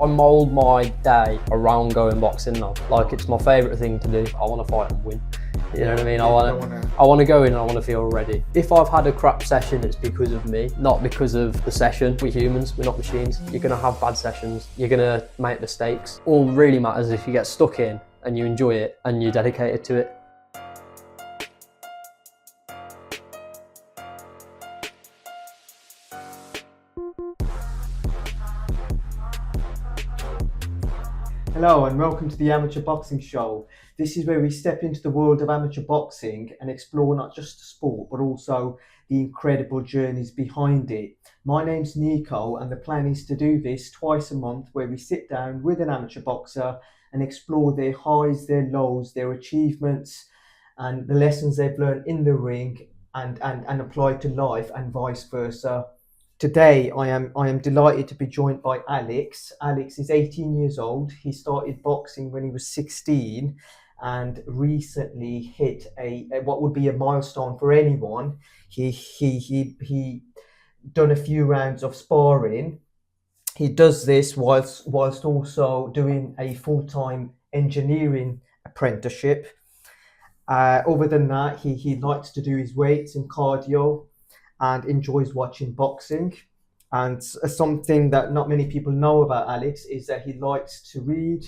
I mould my day around going boxing now. Like, it's my favourite thing to do. I want to fight and win. You know what I mean? I want to go in and I want to feel ready. If I've had a crap session, it's because of me, not because of the session. We're humans, we're not machines. You're going to have bad sessions. You're going to make mistakes. All really matters is if you get stuck in and you enjoy it and you're dedicated to it. Hello and welcome to the Amateur Boxing Show. This is where we step into the world of amateur boxing and explore not just the sport but also the incredible journeys behind it. My name's Nico and the plan is to do this twice a month where we sit down with an amateur boxer and explore their highs, their lows, their achievements and the lessons they've learned in the ring and apply to life and vice versa. Today, I am delighted to be joined by Alex. Alex is 18 years old. He started boxing when he was 16 and recently hit a what would be a milestone for anyone. He done a few rounds of sparring. He does this whilst also doing a full-time engineering apprenticeship. Other than that, he likes to do his weights and cardio and enjoys watching boxing. And something that not many people know about Alex is that he likes to read.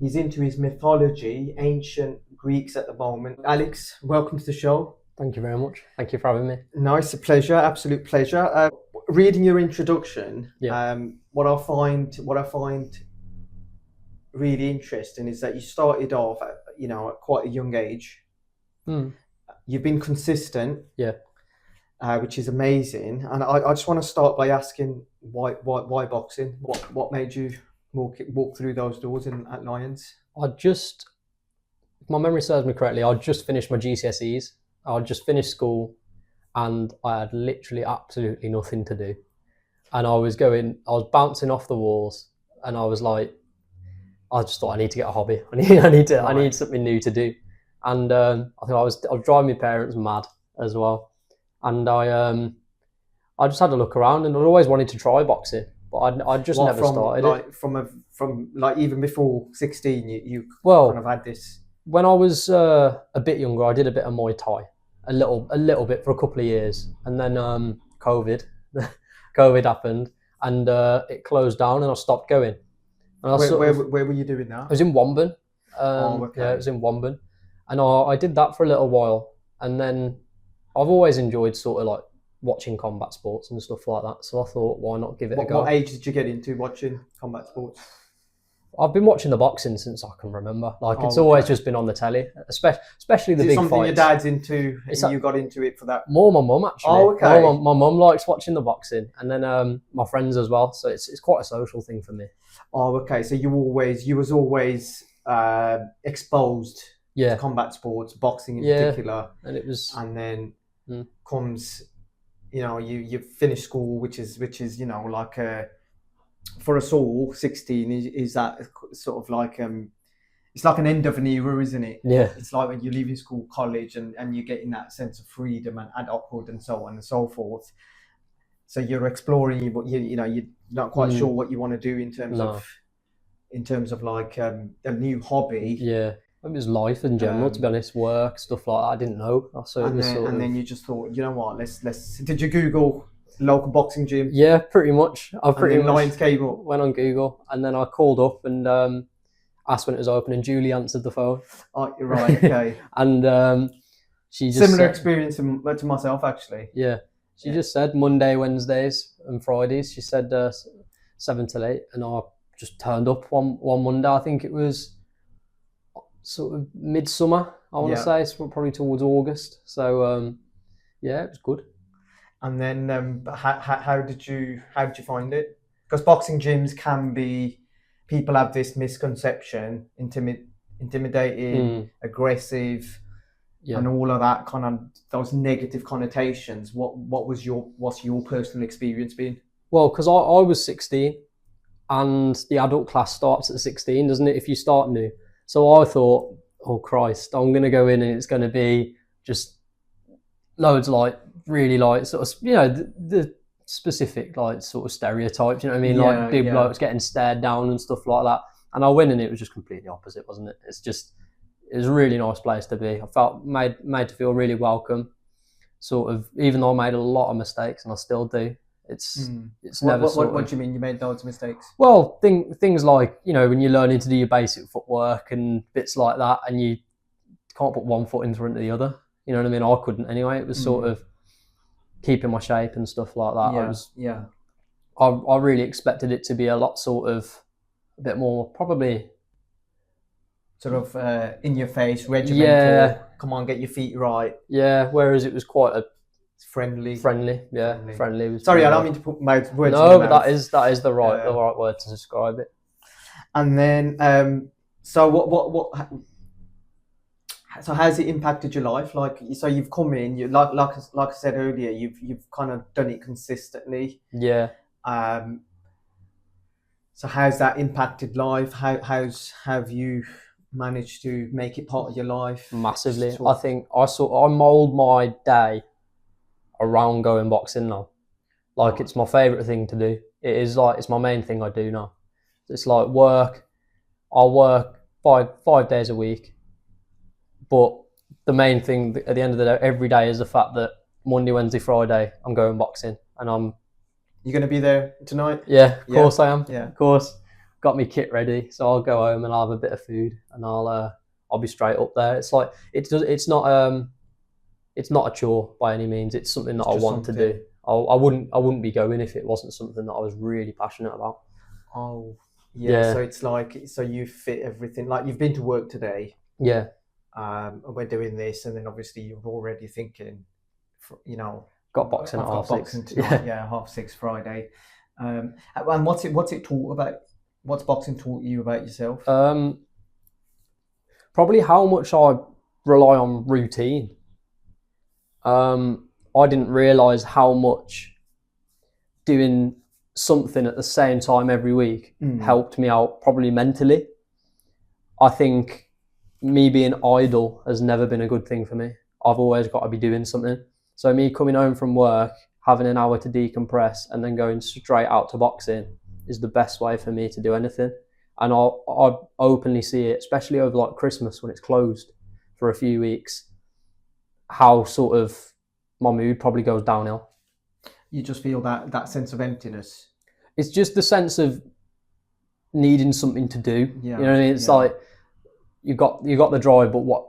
He's into his mythology, ancient Greeks at the moment. Alex, welcome to the show. Thank you very much. Thank you for having me. No, it's a pleasure, absolute pleasure. Reading your introduction, what I find really interesting is that you started off at quite a young age. You've been consistent. Yeah. Which is amazing, and I just want to start by asking why boxing? What made you walk through those doors at Lions? If my memory serves me correctly, I just finished my GCSEs. I just finished school, and I had literally absolutely nothing to do, and I was bouncing off the walls, and I was like, I just thought I need to get a hobby. I need something new to do, and I think I was driving my parents mad as well. And I just had a look around, and I'd always wanted to try boxing, but I just never started it. From even before 16, you kind of had this. When I was a bit younger, I did a bit of Muay Thai, a little bit for a couple of years, and then COVID happened, and it closed down, and I stopped going. And where were you doing that? I was in Wellbeing. Okay. Yeah, it was in Wellbeing, and I did that for a little while, and then I've always enjoyed sort of like watching combat sports and stuff like that. So I thought, why not give it a go? What age did you get into watching combat sports? I've been watching the boxing since I can remember. It's always just been on the telly, especially the big fights. Is it something your dad's into and you got into it for that? More my mum, actually. Oh, okay. My mum likes watching the boxing, and then my friends as well. So it's quite a social thing for me. Oh, okay. So you was always exposed to combat sports, boxing in particular. And then comes, you finish school, which is like for us all, 16 is that sort of like it's like an end of an era, isn't it? Yeah. It's like when you're leaving school, college, and you're getting that sense of freedom and adulthood and so on and so forth. So you're exploring, but you're not quite sure what you want to do in terms of like a new hobby. Yeah. It was life in general, to be honest, work, stuff like that. I didn't know. Then you just thought, you know what, let's. Did you Google local boxing gym? Yeah, pretty much. Lions came up. Went on Google, and then I called up and asked when it was open, and Julie answered the phone. Oh, you're right, okay. And she just similar experience to myself, actually. Yeah, she just said Monday, Wednesdays, and Fridays. She said 7 till 8, and I just turned up one Monday. I think it was sort of midsummer, I want to say, so probably towards August. So it was good. And then how did you find it? Because boxing gyms can be, people have this misconception, intimidating, aggressive, and all of that kind of those negative connotations. What's your personal experience been? Well, because I was 16, and the adult class starts at 16, doesn't it? If you start new. So I thought, oh Christ, I'm going to go in and it's going to be just loads of really sort of, the specific like sort of stereotypes. You know what I mean? Yeah, Like big yeah. blokes getting stared down and stuff like that. And I went and it was just completely opposite, wasn't it? It was a really nice place to be. I felt made to feel really welcome. Sort of, even though I made a lot of mistakes, and I still do. It's never What do you mean you made loads of mistakes? Well, things like, you know, when you're learning to do your basic footwork and bits like that, and you can't put one foot in front of the other. You know what I mean? I couldn't anyway. It was sort of keeping my shape and stuff like that. I really expected it to be a lot sort of a bit more probably sort of in your face, regimental. Yeah. Come on, get your feet right. Yeah. Whereas it was quite a friendly. Yeah, friendly. Sorry, I don't mean to put words in your No, mouth. but that is the right word to describe it. And then, so so how's it impacted your life? Like, so you've come in, you like I said earlier, you've kind of done it consistently. Yeah. So how's that impacted life? Have you managed to make it part of your life? Massively. I think I mould my day around going boxing now. Like, it's my favourite thing to do. It is like, it's my main thing I do now. It's like work. I'll work five days a week. But the main thing at the end of the day, every day, is the fact that Monday, Wednesday, Friday, I'm going boxing. And You're going to be there tonight? Yeah, of course I am. Yeah. Of course. Got me kit ready. So I'll go home and I'll have a bit of food and I'll be straight up there. It's like, it's not a chore by any means. It's something that I want to do. I wouldn't be going if it wasn't something that I was really passionate about. Oh, yeah. So it's like, so you fit everything. Like, you've been to work today. Yeah. We're doing this, and then obviously you're already thinking, you know, got boxing at half six. Tonight. Yeah, 6:30 Friday. And what's it taught about? What's boxing taught you about yourself? Probably how much I rely on routine. I didn't realise how much doing something at the same time every week helped me out, probably mentally. I think me being idle has never been a good thing for me. I've always got to be doing something. So me coming home from work, having an hour to decompress, and then going straight out to boxing is the best way for me to do anything. And I openly see it, especially over like Christmas when it's closed for a few weeks, how sort of my mood probably goes downhill. You just feel that sense of emptiness. It's just the sense of needing something to do. Yeah. You know what I mean? It's like you got the drive, but what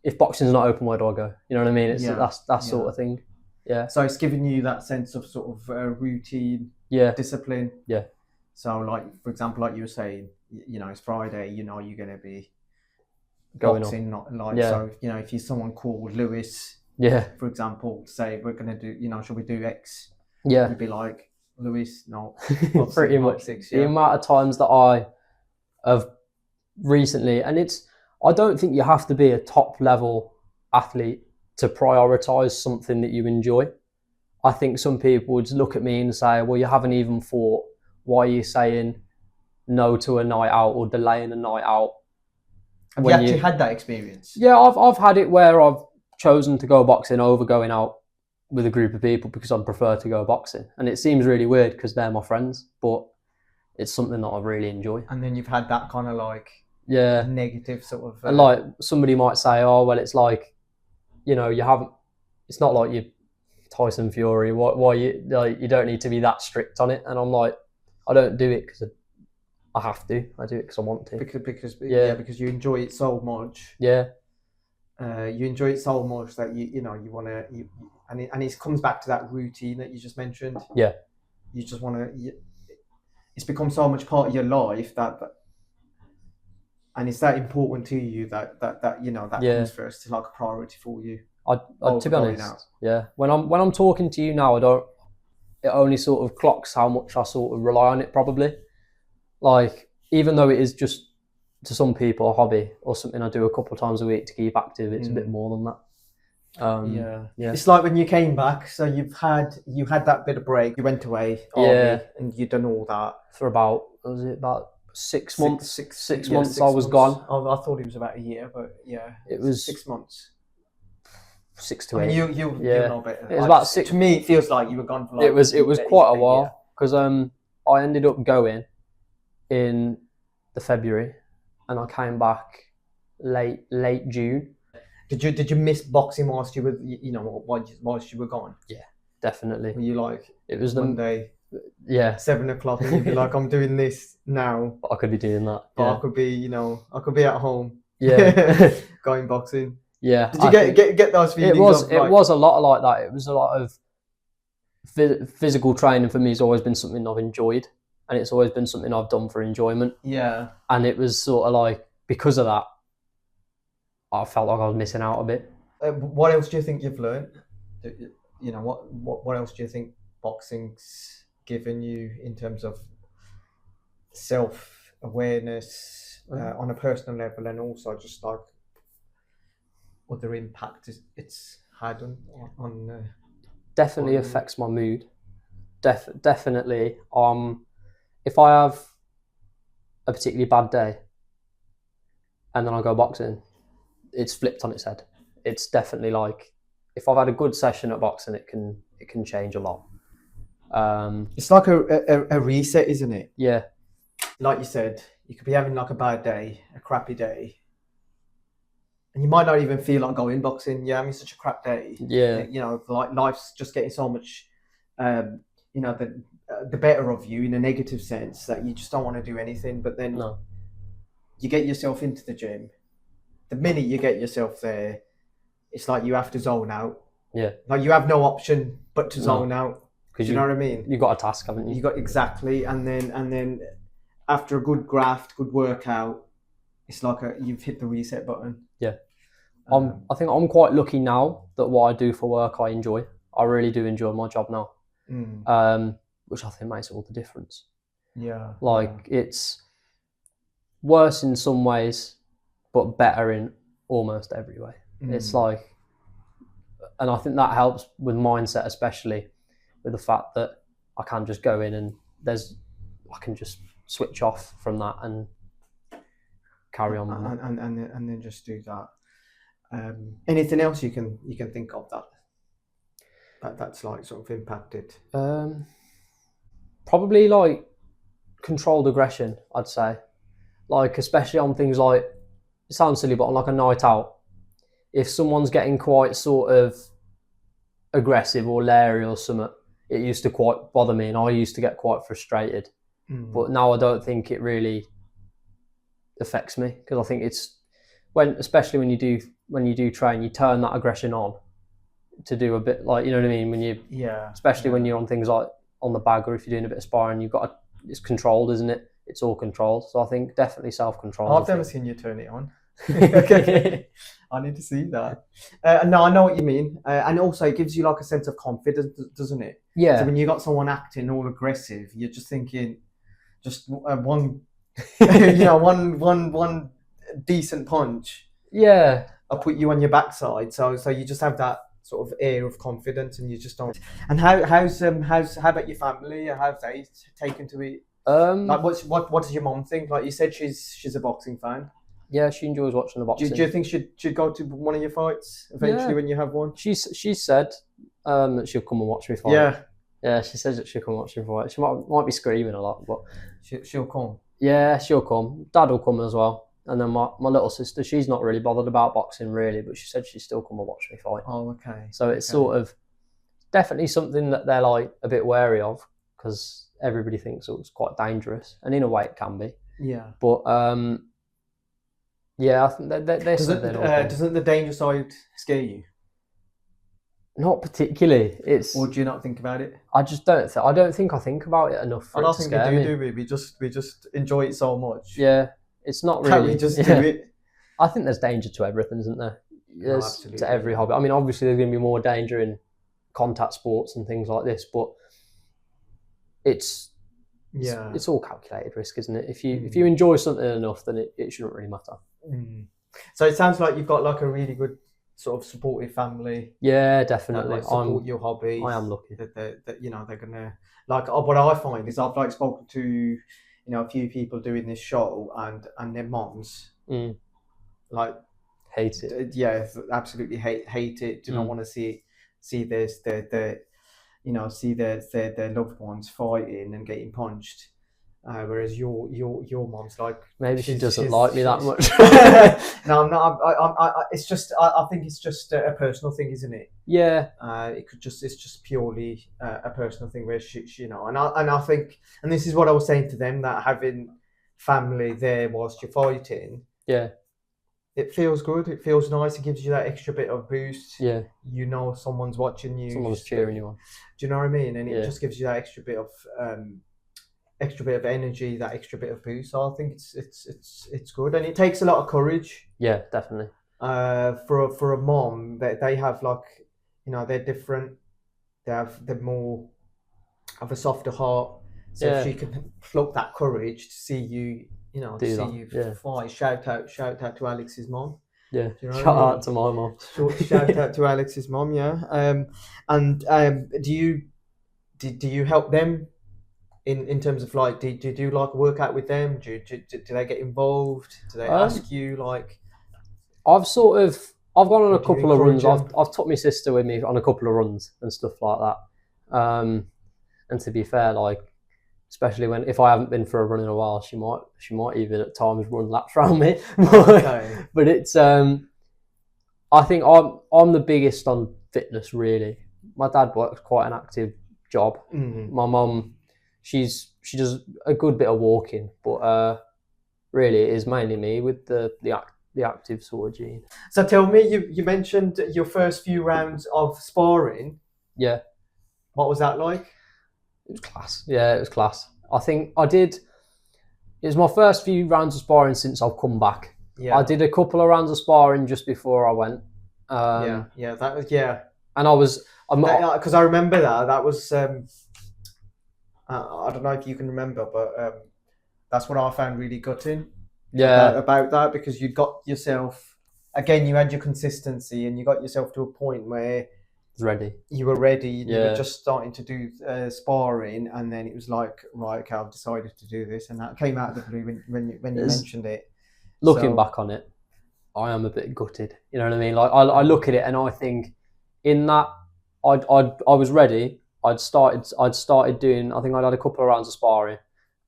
if boxing's not open, where do I go? You know what I mean? It's that sort of thing. Yeah. So it's giving you that sense of sort of routine, discipline. Yeah. So, like, for example, like you were saying, you know, it's Friday. You know, you're going to be going boxing, not like so. You know, if you're someone called Lewis, for example, say we're going to do, you know, shall we do X? Yeah. You'd be like, Lewis, no. Pretty much. The amount of times that I have recently, and I don't think you have to be a top level athlete to prioritise something that you enjoy. I think some people would look at me and say, well, you haven't even fought. Why are you saying no to a night out or delaying a night out? Have you actually had that experience? Yeah, I've had it where I've chosen to go boxing over going out with a group of people because I'd prefer to go boxing. And it seems really weird because they're my friends, but it's something that I really enjoy. And then you've had that kind of like negative sort of... And like somebody might say, oh, well, it's like, you know, it's not like you Tyson Fury, why you don't need to be that strict on it. And I'm like, I don't do it because I have to. I do it because I want to. Because you enjoy it so much. Yeah. You enjoy it so much that you want to, and it comes back to that routine that you just mentioned. Yeah. You just want to. It's become so much part of your life and it's that important to you that comes first, like a priority for you. To be honest, when I'm talking to you now, it only sort of clocks how much I sort of rely on it probably. Like, even though it is just to some people a hobby or something I do a couple of times a week to keep active, it's a bit more than that. It's like when you came back, so you had that bit of break, you went away, and you'd done all that for about 6 months. Six months I was gone. I thought it was about a year, but it was 6 months. 6 to I 8. mean, you know better. It was about 6. To me, it feels like you were gone for like. It was quite a while because I ended up going in the February, and I came back late June. Did you miss boxing whilst you were whilst you were gone? Yeah, definitely. Were you like it was Monday? Yeah, 7 o'clock, and you'd be like, I'm doing this now. But I could be doing that. But Yeah. I could be at home. Yeah. Going boxing. Yeah. Did you get those feelings? It was a lot like that. It was a lot of physical training for me has always been something I've enjoyed, and it's always been something I've done for enjoyment. Yeah. And it was sort of like, because of that, I felt like I was missing out a bit. What else do you think you've learned? You know, what else do you think boxing's given you in terms of self-awareness on a personal level, and also just like other impact it's had on definitely affects my mood. Definitely. If I have a particularly bad day and then I go boxing, it's flipped on its head. It's definitely like, if I've had a good session at boxing, it can change a lot. It's like a reset, isn't it? Yeah. Like you said, you could be having like a bad day, a crappy day, and you might not even feel like going boxing. You're having such a crap day. Yeah. You know, like life's just getting so much, the better of you in a negative sense that you just don't want to do anything. But then you get yourself into the gym. The minute you get yourself there, it's like you have to zone out. Yeah. Like you have no option but to zone out. Do you know what I mean? You got a task, haven't you? You got exactly, and then after a good graft, good workout, it's like you've hit the reset button. Yeah. I think I'm quite lucky now that what I do for work I enjoy. I really do enjoy my job now. Which I think makes all the difference. Yeah. Like it's worse in some ways, but better in almost every way. It's like, and I think that helps with mindset, especially with the fact that I can just go in and I can just switch off from that and carry on with that. And then just do that. Anything else you can think of that's like sort of impacted? Probably like controlled aggression, I'd say. Like, especially on things like, it sounds silly, but on like a night out, if someone's getting quite sort of aggressive or leery or something, it used to quite bother me, and I used to get quite frustrated. But now I don't think it really affects me, because I think it's especially when you do train, you turn that aggression on to do a bit, like, you know what I mean, especially when you're on things like on the bag, or if you're doing a bit of sparring, it's controlled, isn't it? It's all controlled. So I think definitely self-control. I've never seen you turn it on. I need to see that. No, I know what you mean, and also it gives you like a sense of confidence, doesn't it? Yeah. So when you got someone acting all aggressive, you're just thinking, just one, one decent punch. Yeah. I'll put you on your backside. So you just have that sort of air of confidence, and you just don't. And how about your family? How have they taken to it? Like what does your mom think? Like you said, she's a boxing fan. Yeah, she enjoys watching the boxing. Do you think she'd go to one of your fights eventually when you have one? She said that she'll come and watch me fight. Yeah, she says that she'll come and watch me fight. She might be screaming a lot, but she'll come. Yeah, she'll come. Dad will come as well. And then my little sister, she's not really bothered about boxing really, but she said she'd still come and watch me fight. Oh, okay. So it's sort of definitely something that they're like a bit wary of, because everybody thinks it's quite dangerous, and in a way it can be. Yeah. But yeah, I think they said doesn't the danger side scare you? Not particularly. Or do you not think about it? I just don't. I don't think I think about it enough. I don't think we do. We just enjoy it so much. Yeah, it's not really. We just do it. I think there's danger to everything, isn't there? There's to every hobby. I mean, obviously there's going to be more danger in contact sports and things like this, but it's all calculated risk, isn't it? If you enjoy something enough, then it shouldn't really matter. So it sounds like you've got like a really good sort of supportive family. Yeah, definitely. That support your hobbies. I am lucky that they're gonna like. What I find is I've like spoken to a few people doing this show and their moms. Like Hate it. Yeah, absolutely hate it. Do not want to see this the see their loved ones fighting and getting punched. Whereas your mom's like, maybe she doesn't like me that much. No, I'm not. It's just. I think it's just a personal thing, isn't it? Yeah. It's just purely a personal thing where she and I think, and this is what I was saying to them, that having family there whilst you're fighting, yeah, it feels good. It feels nice. It gives you that extra bit of boost. Yeah. Someone's watching you. Someone's cheering you on. Do you know what I mean? And it just gives you that extra bit of energy, that extra bit of boost. So I think it's good, and it takes a lot of courage. Yeah, definitely. For a mom, they have like, they're different. They're more of a softer heart. So if she can pluck that courage to see you, fight, shout out to Alex's mom. Yeah, shout out to my mom. Shout out to Alex's mom. Yeah. Do you help them in terms of like, do you do like workout with them? Do they get involved? Do they ask you like? I've gone on a couple of runs. I've took my sister with me on a couple of runs and stuff like that. And to be fair, like, especially if I haven't been for a run in a while, she might even at times run laps around me. But it's I think I'm the biggest on fitness, really. My dad works quite an active job. My mum, she does a good bit of walking, but really it is mainly me with the active sort of gene. So tell me, you mentioned your first few rounds of sparring. Yeah. What was that like? It was class. Yeah, it was class. I think it was my first few rounds of sparring since I've come back. Yeah. I did a couple of rounds of sparring just before I went. And I was... Because I remember that was... I don't know if you can remember, but that's what I found really gutting. Yeah. About that, because you got yourself... Again, you had your consistency and you got yourself to a point where... ready. You were ready. You were just starting to do sparring, and then it was like, right, okay, I've decided to do this, and that came out of the blue when you mentioned it. Looking back on it, I am a bit gutted. You know what I mean? Like I look at it and I think, in that I was ready. I'd started doing. I think I'd had a couple of rounds of sparring,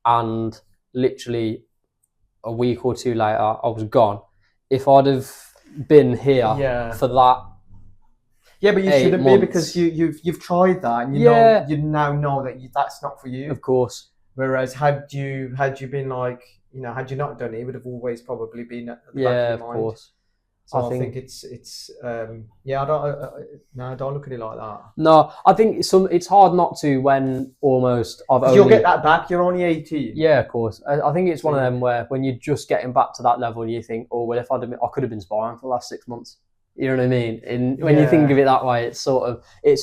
and literally a week or two later, I was gone. If I'd have been here for that. Yeah, but you shouldn't be, because you've tried that, and you now know that that's not for you. Of course. Whereas had you been like, had you not done it, it would have always probably been at the back of your mind. Of course. So I think it's I don't look at it like that. No, I think it's hard not to when almost you'll get that back. You're only 18. Yeah, of course. I think it's one of them where when you're just getting back to that level, you think, oh well, if I could have been sparring for the last 6 months. You know what I mean? And when you think of it that way, it's a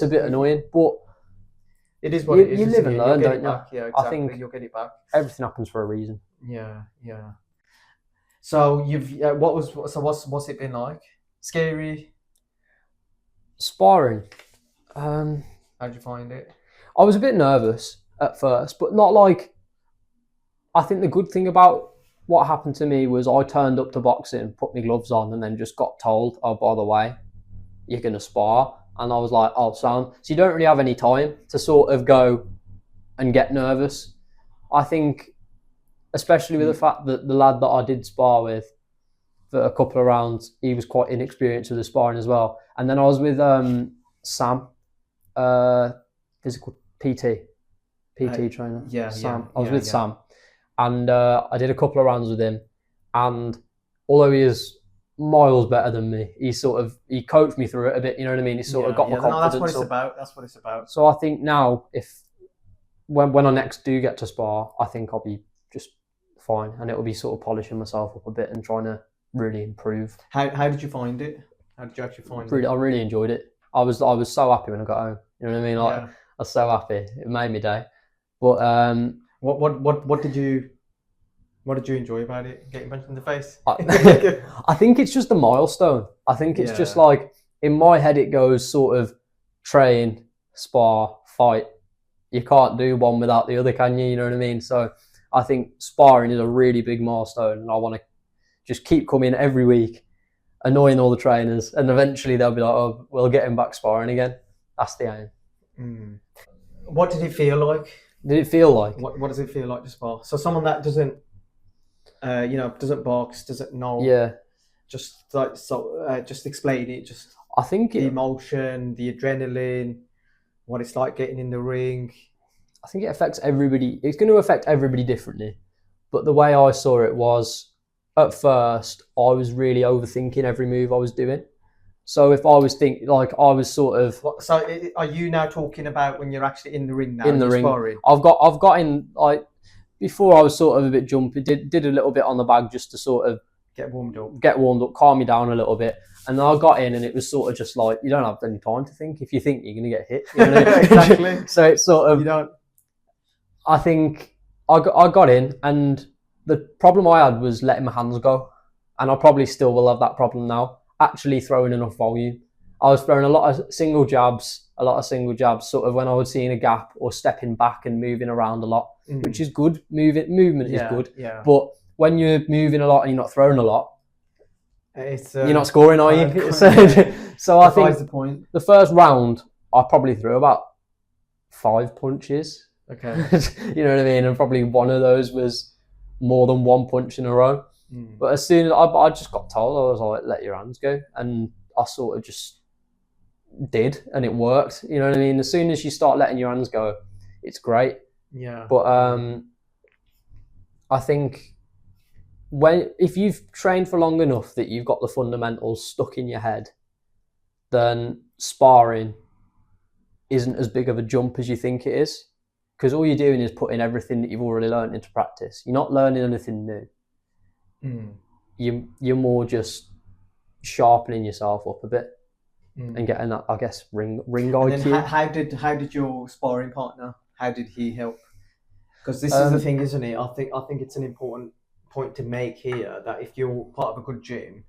bit annoying, but it is what it is. You live and learn, don't you? Yeah, exactly. I think you'll get it back. Everything happens for a reason. Yeah. So what's it been like? Scary? Sparring. How'd you find it? I was a bit nervous at first, but not like. I think the good thing about what happened to me was I turned up to boxing, put my gloves on, and then just got told, oh, by the way, you're going to spar. And I was like, oh, sound. So you don't really have any time to sort of go and get nervous. I think, especially with the fact that the lad that I did spar with for a couple of rounds, he was quite inexperienced with the sparring as well. And then I was with Sam, physical PT trainer. Sam. I was with Sam. And I did a couple of rounds with him, and although he is miles better than me, he coached me through it a bit. You know what I mean? He sort of got my confidence. That's what it's about. That's what it's about. So I think now, when I next do get to spar, I think I'll be just fine, and it'll be sort of polishing myself up a bit and trying to really improve. How did you find it? How did you actually find it? I really enjoyed it. I was so happy when I got home. You know what I mean? Like I was so happy. It made me day. But What did you enjoy about it? Getting punched in the face? I think it's just a milestone. I think it's just like, in my head it goes sort of train, spar, fight. You can't do one without the other, can you? You know what I mean? So I think sparring is a really big milestone, and I want to just keep coming every week annoying all the trainers, and eventually they'll be like, "Oh, we'll get him back sparring again." That's the aim. What did it feel like? Did it feel like? What does it feel like to spar? So someone that doesn't, doesn't box, doesn't know. Yeah. Just just explain it. Just I think the emotion, the adrenaline, what it's like getting in the ring. I think it affects everybody. It's going to affect everybody differently. But the way I saw it was, at first, I was really overthinking every move I was doing. So if I was thinking, like, I was sort of... So are you now talking about when you're actually in the ring now? In the ring. Sparring? I've got in, like, before I was sort of a bit jumpy, did a little bit on the bag just to sort of get warmed up, calm me down a little bit. And then I got in and it was sort of just like, you don't have any time to think. If you think, you're going to get hit. You know what I mean? Exactly. So it's sort of... You don't... I think I got in, and the problem I had was letting my hands go. And I probably still will have that problem now, actually throwing enough volume. I was throwing a lot of single jabs, sort of when I was seeing a gap or stepping back and moving around a lot, which is good. Movement is good. Yeah. But when you're moving a lot and you're not throwing a lot, you're not scoring, are you? So I think the point. The first round, I probably threw about 5 punches. Okay. You know what I mean? And probably one of those was more than one punch in a row. But as soon as I just got told, I was like, let your hands go. And I sort of just did, and it worked. You know what I mean? As soon as you start letting your hands go, it's great. Yeah. But I think if you've trained for long enough that you've got the fundamentals stuck in your head, then sparring isn't as big of a jump as you think it is. Because all you're doing is putting everything that you've already learned into practice. You're not learning anything new. You're more just sharpening yourself up a bit and getting that, I guess, ring IQ. How did your sparring partner? How did he help? Because this is the thing, isn't it? I think it's an important point to make here, that if you're part of a good gym,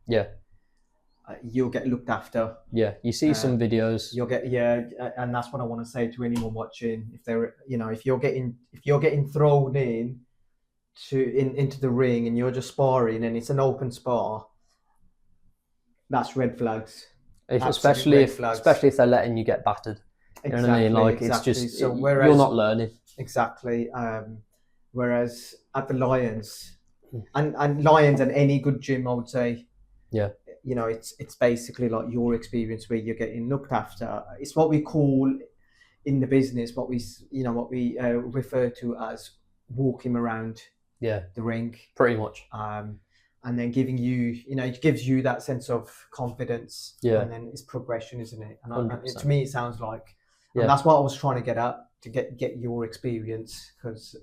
you'll get looked after. Yeah, you see some videos. You'll get and that's what I want to say to anyone watching. If they're if you're getting thrown into the ring and you're just sparring and it's an open spar, that's red flags. Especially if they're letting you get battered. You know what I mean? Like, exactly. It's just you're not learning. Exactly. Whereas at the Lions and Lions and any good gym, I would say, it's basically like your experience where you're getting looked after. It's what we call in the business what we refer to as walking around the ring, pretty much. And then giving you, it gives you that sense of confidence. Yeah. And then it's progression, isn't it? And to me, it sounds like, and that's what I was trying to get at, to get your experience because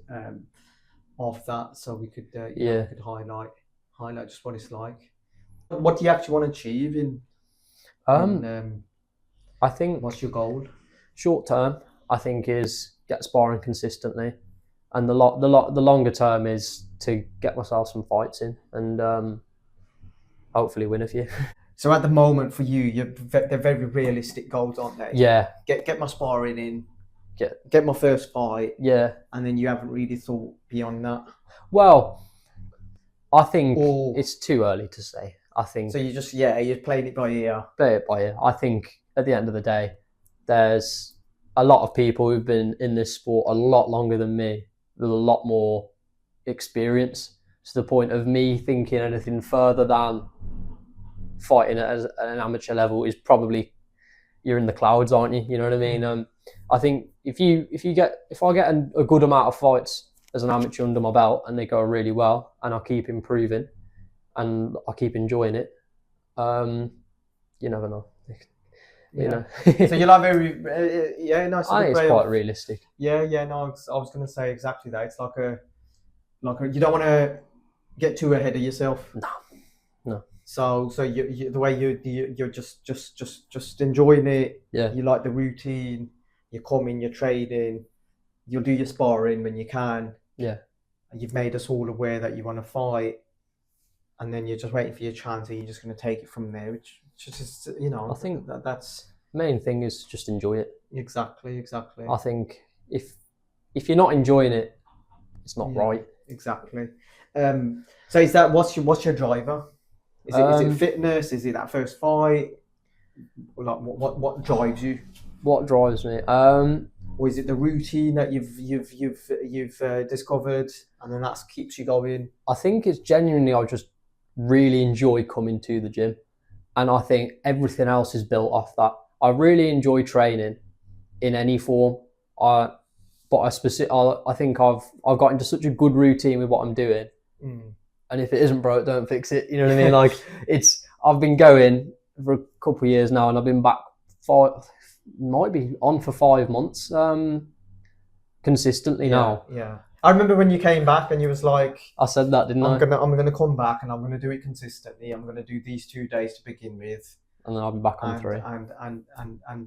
of that, so we could we could highlight just what it's like. What do you actually want to achieve in I think, what's your goal? Short term, I think, is get sparring consistently, and the longer term is to get myself some fights in and hopefully win a few. So at the moment for you, they're very realistic goals, aren't they? Yeah. Get my sparring in. Get my first fight. Yeah. And then you haven't really thought beyond that. Well, I think it's too early to say. I think so. You just you're playing it by ear. Play it by ear. I think at the end of the day, there's a lot of people who've been in this sport a lot longer than me, with a lot more experience, to the point of me thinking anything further than fighting at an amateur level is probably, you're in the clouds, aren't you? You know what I mean? I think if I get a good amount of fights as an amateur under my belt and they go really well and I keep improving and I keep enjoying it, you never know. You know. So you're like very no. I think it's quite realistic. No. I was going to say exactly that. It's like a you don't want to get too ahead of yourself. No. So you the way you're just enjoying it. Yeah. You like the routine. You're coming. You're trading. You'll do your sparring when you can. Yeah. You've made us all aware that you want to fight, and then you're just waiting for your chance, and you're just going to take it from there. Which just I think that's main thing is just enjoy it. Exactly. I think if you're not enjoying it, it's not right. Exactly. So is that what's your driver? Is it fitness? Is it that first fight? Like what drives you? What drives me? Or is it the routine that you've discovered, and then that keeps you going? I think it's genuinely I just really enjoy coming to the gym, and I think everything else is built off that. I really enjoy training in any form. I think I've got into such a good routine with what I'm doing, and if it isn't broke, don't fix it. You know what I mean? Like I've been going for a couple of years now, and I've been back might be on for 5 months consistently now. Yeah. I remember when you came back and you was like, I said that, didn't I? I'm gonna come back and I'm gonna do it consistently. I'm gonna do these 2 days to begin with, and then I'll be back on 3. And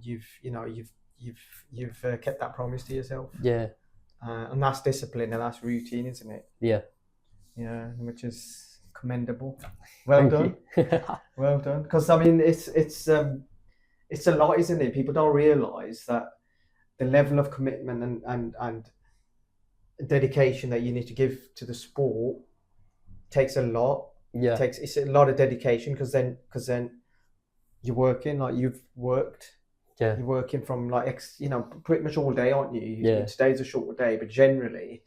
you've kept that promise to yourself. Yeah. And that's discipline and that's routine, isn't it? Yeah. Yeah, which is commendable. Well done. Well done. Because I mean, it's a lot, isn't it? People don't realise that the level of commitment and dedication that you need to give to the sport takes a lot. Yeah. It's a lot of dedication because then you're working like you've worked. Yeah. You're working from like pretty much all day, aren't you? Yeah. Today's a short day, but generally,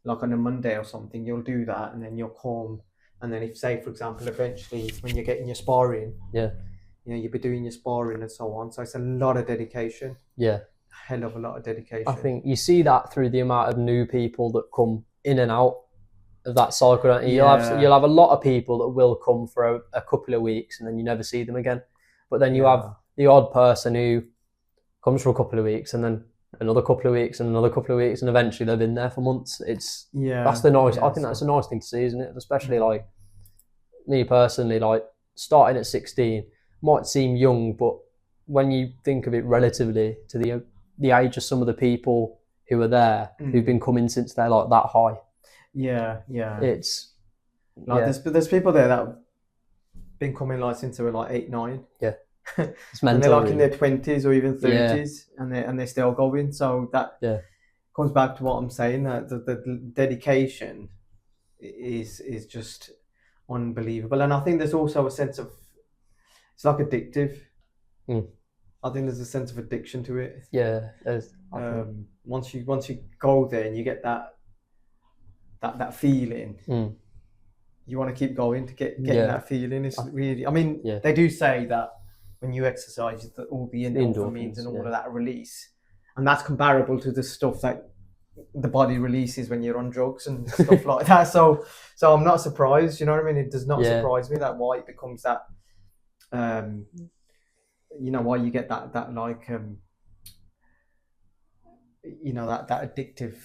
like on a Monday or something, you'll do that, and then you'll come, and then if, say, for example, eventually when you're getting your sparring, you'll be doing your sparring and so on. So it's a lot of dedication. Yeah. Hell of a lot of dedication. I think you see that through the amount of new people that come in and out of that cycle. Don't you? You'll have a lot of people that will come for a couple of weeks and then you never see them again. But then you have the odd person who comes for a couple of weeks and then another couple of weeks and another couple of weeks, and eventually they've been there for months. That's the nice. I think that's a nice thing to see, isn't it? Especially like me personally, like starting at 16 might seem young, but when you think of it relatively to the age of some of the people who are there, who've been coming since they're like that high. Yeah. It's like there's people there that have been coming like since they were like 8, 9. Yeah. It's mental. And they're like in their 20s or even 30s, and they're still going. So that comes back to what I'm saying, that the dedication is just unbelievable. And I think there's also a sense of, it's like addictive. I think there's a sense of addiction to it. Yeah. Once you go there and you get that feeling, you want to keep going to getting that feeling. It's really, I mean, they do say that when you exercise, that all the endorphins and all of that release, and that's comparable to the stuff that the body releases when you're on drugs and stuff like that. So I'm not surprised. You know what I mean? It does not surprise me that why it becomes that. Why you get that like that addictive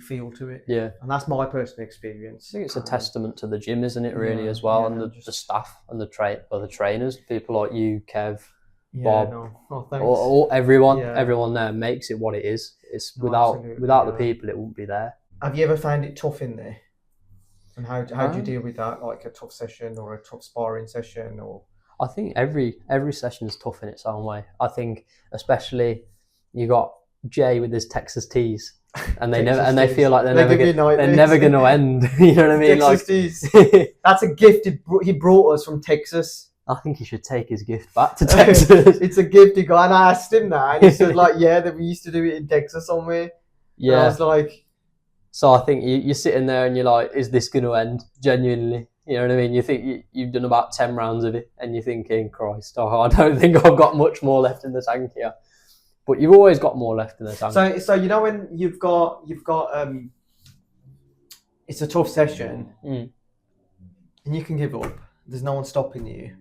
feel to it. Yeah. And that's my personal experience. I think it's a testament to the gym, isn't it, really, as well, and the staff and the trainers, people like you, Kev, Bob, or everyone there makes it what it is. It's without the people, it wouldn't be there. Have you ever found it tough in there? And how do you deal with that, like a tough session or a tough sparring session? Or I think every session is tough in its own way. I think especially you got Jay with his Texas teas, and they feel like they're never going to end. You know what I mean? Texas teas. That's a gift he brought us from Texas. I think he should take his gift back to Texas. It's a gift he got, and I asked him that, and he said like, that we used to do it in Texas somewhere. Yeah. And I was like, so I think you're sitting there and you're like, is this going to end? Genuinely. You know what I mean? You think you've done about 10 rounds of it, and you're thinking, Christ, I don't think I've got much more left in the tank here. But you've always got more left in the tank. So when you've got it's a tough session, and you can give up. There's no one stopping you.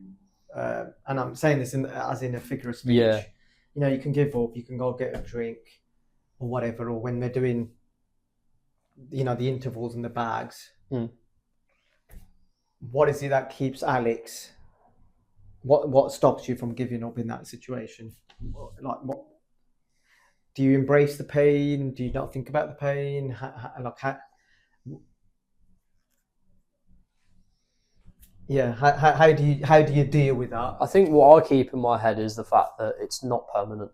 And I'm saying this as in a figure of speech. Yeah. You can give up. You can go get a drink or whatever. Or when they're doing, the intervals and the bags. What is it that keeps Alex? What stops you from giving up in that situation? Like what? Do you embrace the pain? Do you not think about the pain? How do you deal with that? I think what I keep in my head is the fact that it's not permanent.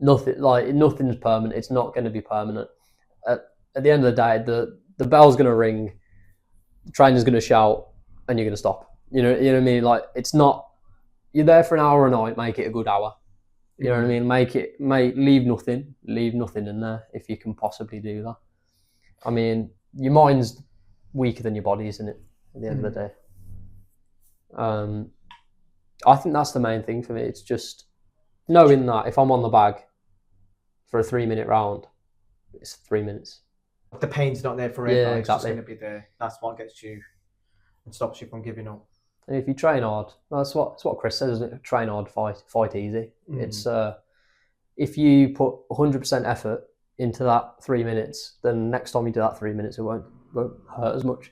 Nothing's permanent. It's not going to be permanent. At the end of the day, the bell's going to ring, the trainer's going to shout, and you're going to stop. You know what I mean? Like, it's not, you're there for an hour a night, make it a good hour. You know what I mean? Leave nothing in there if you can possibly do that. I mean, your mind's weaker than your body, isn't it? At the end of the day. I think that's the main thing for me. It's just knowing that if I'm on the bag for a 3-minute round, it's 3 minutes. The pain's not there forever. Yeah, It's exactly. just going to be there. That's what gets you and stops you from giving up. And if you train hard, that's what Chris says, isn't it? Train hard, fight easy. It's if you put 100% effort into that 3 minutes, then next time you do that 3 minutes, it won't hurt as much.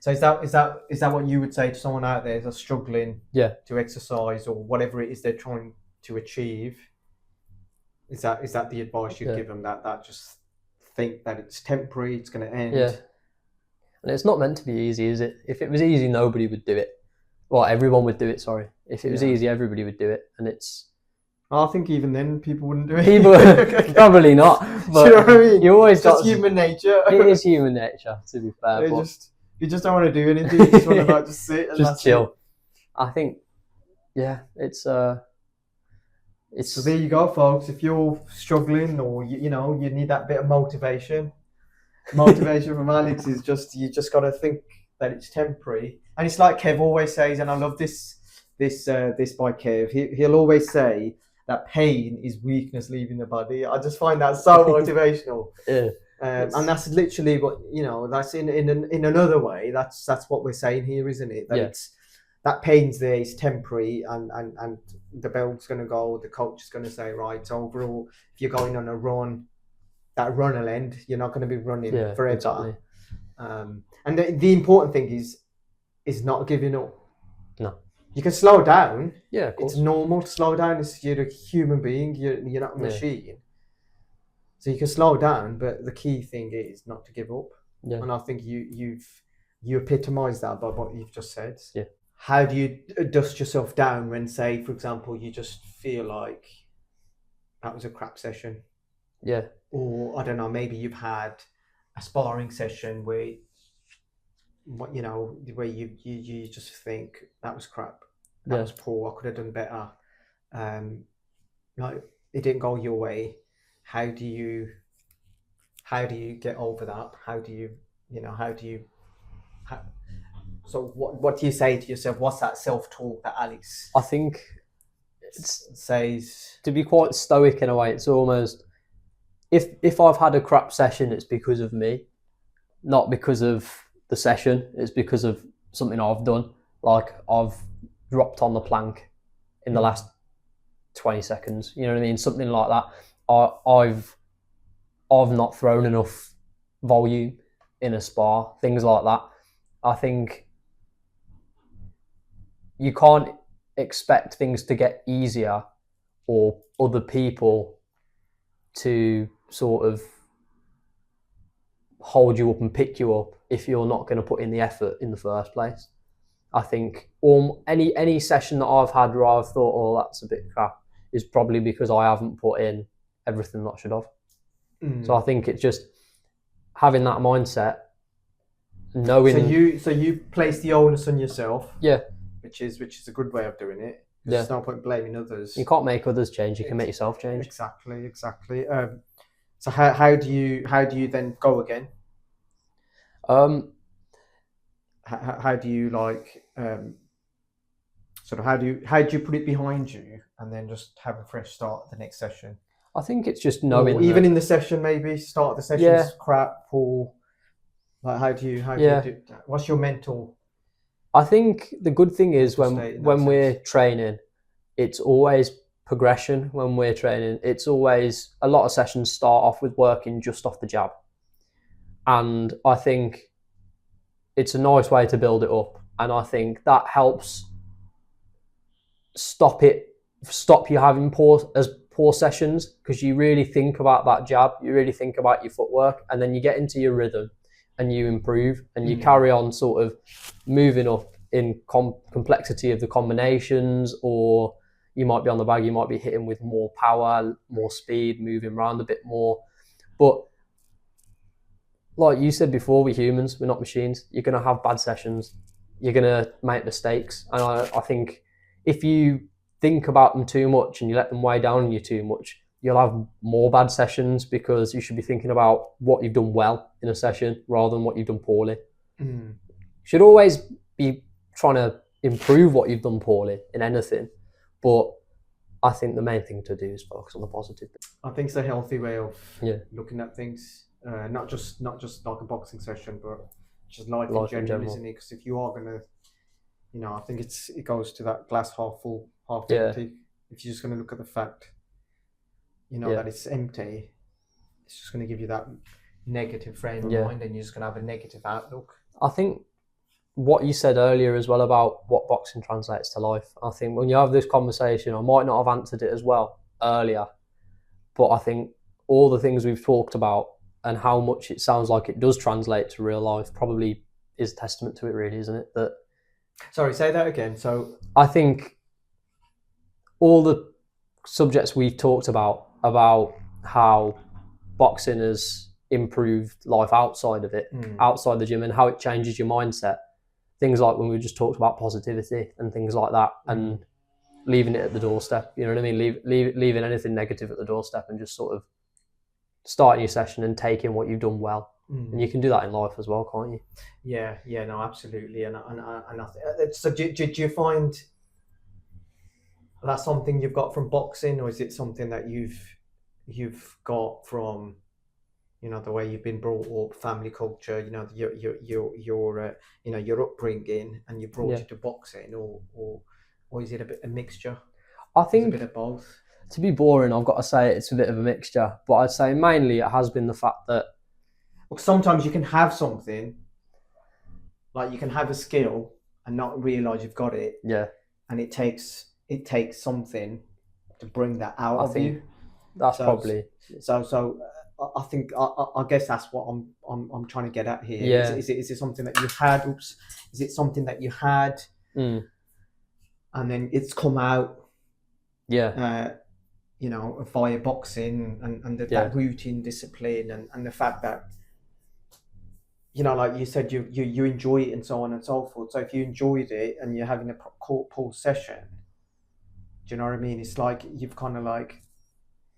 So is that what you would say to someone out there that's struggling to exercise or whatever it is they're trying to achieve? Is that the advice you'd give them? That just think that it's temporary, it's going to end. Yeah, and it's not meant to be easy, is it? If it was easy, nobody would do it. Well, everyone would do it. Sorry, if it was easy, everybody would do it, and it's. I think even then people wouldn't do it. People probably not. But do you know what I mean? You always got human nature. It is human nature, to be fair. You just don't want to do anything. You just want to just sit and just chill. I think, it's. So there you go, folks. If you're struggling or you need that bit of motivation from Alex is you just got to think that it's temporary. And it's like Kev always says, and I love this by Kev. He'll always say that pain is weakness leaving the body. I just find that so motivational. Yeah. And that's literally what that's in another way. That's what we're saying here, isn't it? That it's that pain's there, it's temporary, and the belt's going to go. The coach is going to say, right, so overall, if you're going on a run, that run will end. You're not going to be running forever. Exactly. And the important thing is not giving up. No. You can slow down. Yeah, of course. It's normal to slow down. You're a human being. You're not a machine. So you can slow down, but the key thing is not to give up. Yeah. And I think you epitomise that by what you've just said. Yeah. How do you dust yourself down when, say, for example, you just feel like that was a crap session? Yeah. Or I don't know, maybe you've had a sparring session where you just think that was crap, that was poor, I could have done better. Like it didn't go your way. How do you get over that? So what do you say to yourself? What's that self-talk that Alex I think says? To be quite stoic in a way, it's almost if I've had a crap session, it's because of me, not because of the session. It's because of something I've done. Like I've dropped on the plank in the last 20 seconds. You know what I mean? Something like that. I've not thrown enough volume in a spar. Things like that. I think you can't expect things to get easier or other people to sort of hold you up and pick you up if you're not going to put in the effort in the first place. I think any session that I've had where I've thought, oh, that's a bit crap, is probably because I haven't put in everything that I should have. So I think it's just having that mindset, knowing. So you place the onus on yourself. Yeah. Which is a good way of doing it. There's no point blaming others. You can't make others change. You can make yourself change. Exactly. So how do you then go again? How do you how do you put it behind you and then just have a fresh start the next session? I think it's just knowing. Or even in the session, maybe start the session's crap. Or like how do you do? What's your mental? I think the good thing is when we're training, it's always progression. When we're training, it's always a lot of sessions start off with working just off the jab, and I think it's a nice way to build it up, and I think that helps stop you having poor sessions, because you really think about that jab, you really think about your footwork, and then you get into your rhythm and you improve and you carry on sort of moving up in complexity of the combinations, or you might be on the bag, you might be hitting with more power, more speed, moving around a bit more. But like you said before, we're humans, we're not machines. You're going to have bad sessions. you're gonna make mistakes. And I think if you think about them too much and you let them weigh down on you too much, you'll have more bad sessions, because you should be thinking about what you've done well in a session rather than what you've done poorly. Mm. You should always be trying to improve what you've done poorly in anything, but I think the main thing to do is focus on the positive. I think it's a healthy way of Yeah. looking at things, not just like a boxing session, but just life in Life in general, general. isn't it? Because if you are gonna, I think it goes to that glass half full, half Yeah. empty. If you're just gonna look at the fact, Yeah. that it's empty, it's just gonna give you that negative frame of Yeah. mind, and you're just gonna have a negative outlook. I think what you said earlier as well about what boxing translates to life, I think when you have this conversation, I might not have answered it as well earlier, but I think all the things we've talked about and how much it sounds like it does translate to real life probably is testament to it, really, isn't it? That, Sorry, say that again. So I think all the subjects we've talked about how boxing has improved life outside of it, outside the gym, and how it changes your mindset. Things like when we just talked about positivity and things like that, and leaving it at the doorstep. You know what I mean? Leaving anything negative at the doorstep and just sort of starting your session and taking what you've done well. And you can do that in life as well, can't you? Yeah, no, absolutely. And so did you find that's something you've got from boxing, or is it something that you've got from the way you've been brought up, family culture, your upbringing, and you brought it to boxing, or is it a mixture? I think it's a bit of both. To be boring, I've got to say it's a bit of a mixture, but I'd say mainly it has been the fact that sometimes you can have something, like you can have a skill and not realise you've got it. Yeah. And it takes something to bring that out of you. That's probably so. I think I guess that's what I'm trying to get at here. Yeah. Is it something that you had? Is it something that you had, and then it's come out? Yeah. Via boxing and that routine, discipline, and the fact that like you said, you enjoy it and so on and so forth. So if you enjoyed it and you're having a poor session, do you know what I mean? It's like you've kind of like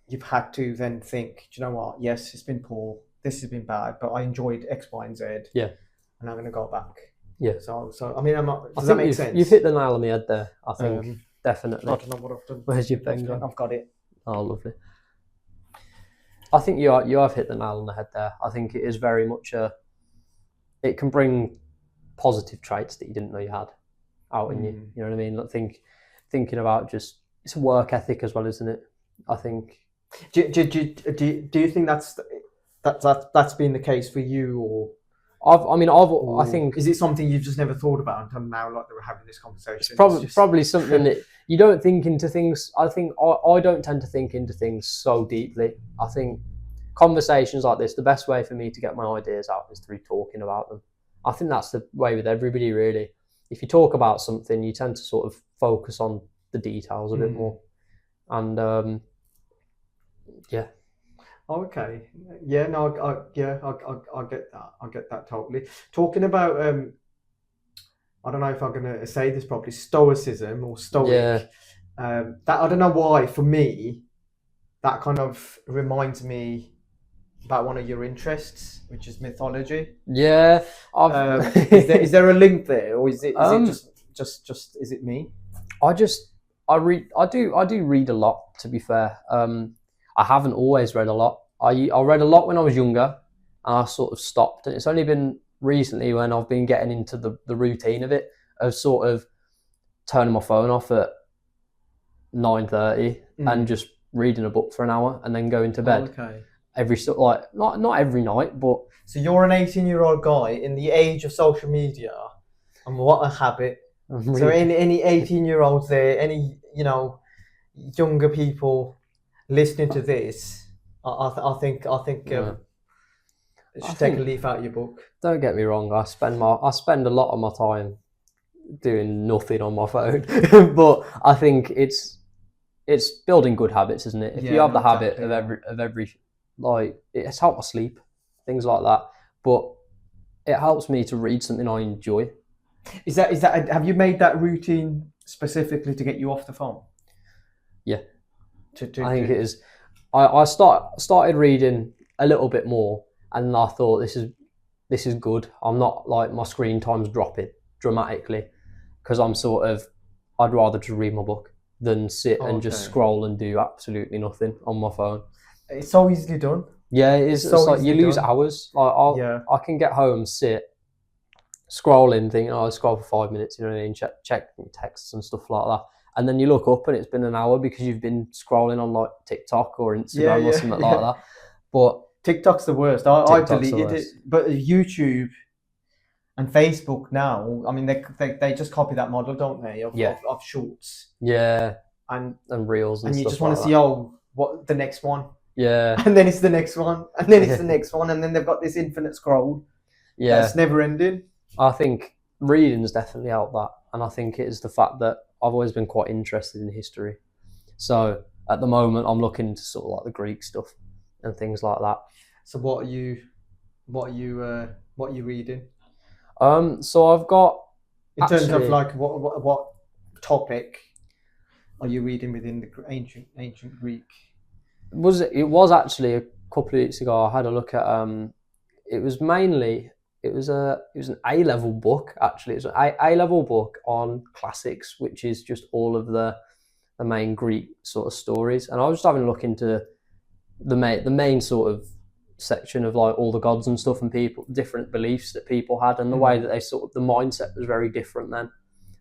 you've had to then think, do you know what? Yes, it's been poor. This has been bad, but I enjoyed X, Y, and Z. Yeah. And I'm going to go back. Yeah. So I mean, does that make sense? You've hit the nail on the head there. I think definitely. I don't know what I've done. Where's your pen gone? I've got it. Oh, lovely. I think you have hit the nail on the head there. I think it is very much it can bring positive traits that you didn't know you had out in you. You know what I mean? Like thinking about just, it's a work ethic as well, isn't it? I think. Do you think that's been the case for you, or? I think. Is it something you've just never thought about until now, like they were having this conversation? It's probably something that you don't think into things. I think I don't tend to think into things so deeply. I think conversations like this, the best way for me to get my ideas out is through talking about them. I think that's the way with everybody, really. If you talk about something, you tend to sort of focus on the details a bit more. And yeah. Okay. Yeah. No. I get that. I get that totally. Talking about I don't know if I'm gonna say this properly. Stoicism or stoic. Yeah. That I don't know why. For me, that kind of reminds me about one of your interests, which is mythology. Yeah. Is there a link there, or is it just is it me? I do read a lot, to be fair. I haven't always read a lot. I read a lot when I was younger, and I sort of stopped. And it's only been recently when I've been getting into the routine of it, of sort of turning my phone off at 9:30 and just reading a book for an hour and then going to bed. Okay. Not every night, but. So you're an 18-year-old guy in the age of social media, and what a habit. So any 18-year-olds there, any younger people listening to this, I think you should take a leaf out of your book. Don't get me wrong, I spend a lot of my time doing nothing on my phone, but I think it's building good habits, isn't it? If you have the habit of every like, it's helped my sleep, things like that, but it helps me to read something I enjoy. Is that? Have you made that routine specifically to get you off the phone? Yeah, To I think it is. I started reading a little bit more, and I thought this is good. I'm not like my screen time's dropping dramatically because I'd rather just read my book than sit and just Okay. scroll and do absolutely nothing on my phone. It's so easily done. Yeah, it is. It's It's so like you easily lose done. hours. Like Yeah. I can get home, sit, scrolling, thinking, oh, I'll scroll for 5 minutes, you know what I mean? Check texts and stuff like that. And then you look up and it's been an hour because you've been scrolling on like TikTok or Yeah, Instagram or yeah, something like yeah. that. But TikTok's the worst. I've TikTok's the deleted it, worst. but YouTube and Facebook now. I mean, they just copy that model, don't they? Yeah. Of shorts Yeah, and and reels and you stuff just want like to that. see, oh, what the next one, Yeah, and then it's the next one, and then it's the yeah, next one, and then they've got this infinite scroll yeah. that's never ending. I think reading's definitely helped that, and I think it is the fact that I've always been quite interested in history. So at the moment, I'm looking into sort of like the Greek stuff and things like that. So what are you reading So I've got in terms of actually like what topic are you reading within the ancient Greek? it was actually a couple of weeks ago. I had a look at it was mainly it was an A level book actually. It was an A level book on classics, which is just all of the main Greek sort of stories. And I was just having a look into the main sort of section of like all the gods and stuff and people different beliefs that people had and the way that they sort of the mindset was very different then.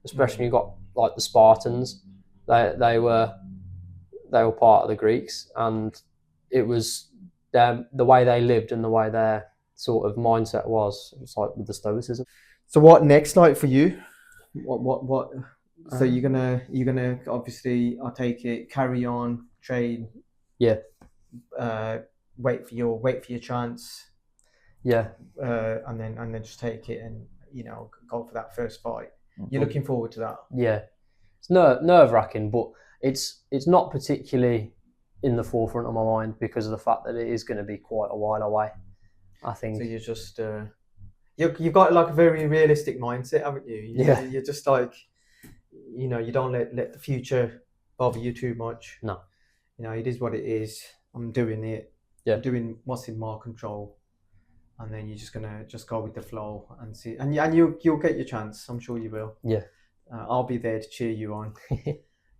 Especially you got like the Spartans. They were part of the Greeks, and it was the way they lived and the way their sort of mindset was. It was like with the Stoicism. So what next, like for you? What? So you're gonna obviously, I take it, carry on, train, Yeah, wait for your chance, yeah, and then just take it and go for that first fight. You're looking forward to that. yeah. It's nerve wracking, but it's not particularly in the forefront of my mind because of the fact that it is going to be quite a while away. I think. So you're just you've got like a very realistic mindset, haven't you? Yeah. You're just like, you don't let the future bother you too much. No. It is what it is. I'm doing it. Yeah. I'm doing what's in my control, and then you're just gonna just go with the flow and see, and you'll get your chance. I'm sure you will. Yeah. I'll be there to cheer you on.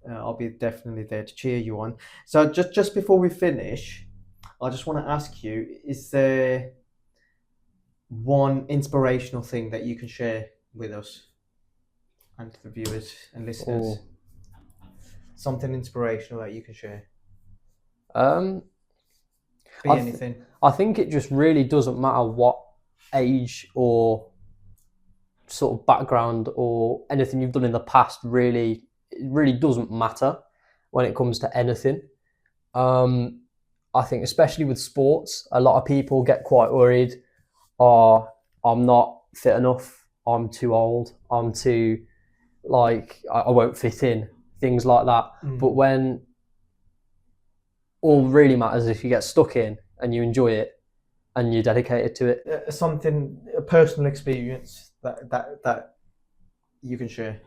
I'll be definitely there to cheer you on. So just before we finish, I just want to ask you: is there one inspirational thing that you can share with us and to the viewers and listeners? Something inspirational that you can share. Be anything. I think it just really doesn't matter what age or sort of background or anything you've done in the past. It really doesn't matter when it comes to anything. I think especially with sports, a lot of people get quite worried. Oh, I'm not fit enough. I'm too old. I'm too I won't fit in. Things like that. But when all really matters if you get stuck in and you enjoy it and you're dedicated to it. A personal experience that you can share.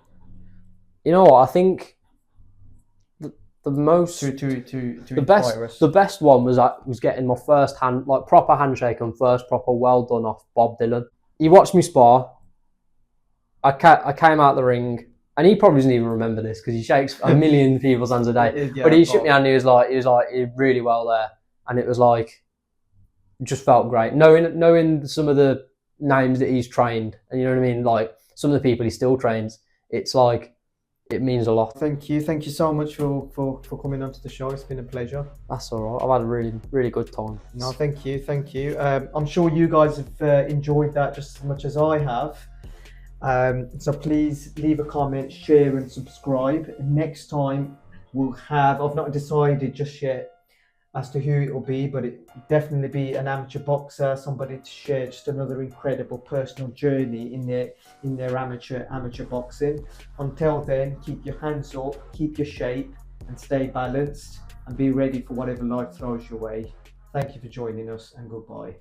You know what? I think the most the best one was getting my first proper handshake and first proper well done off Bob Dylan. He watched me spar. I came out the ring. And he probably doesn't even remember this because he shakes a million people's hands a day. Yeah, but he shook me hand. He was like, really well there, and it was like, just felt great knowing some of the names that he's trained, and you know what I mean. Like some of the people he still trains. It's like it means a lot. Thank you so much for coming onto the show. It's been a pleasure. That's all right. I've had a really really good time. No, thank you. I'm sure you guys have enjoyed that just as much as I have. So please leave a comment, share and subscribe. Next time I've not decided just yet as to who it will be, but it definitely be an amateur boxer, somebody to share just another incredible personal journey in their amateur boxing. Until then, keep your hands up, keep your shape and stay balanced and be ready for whatever life throws your way. Thank you for joining us and goodbye.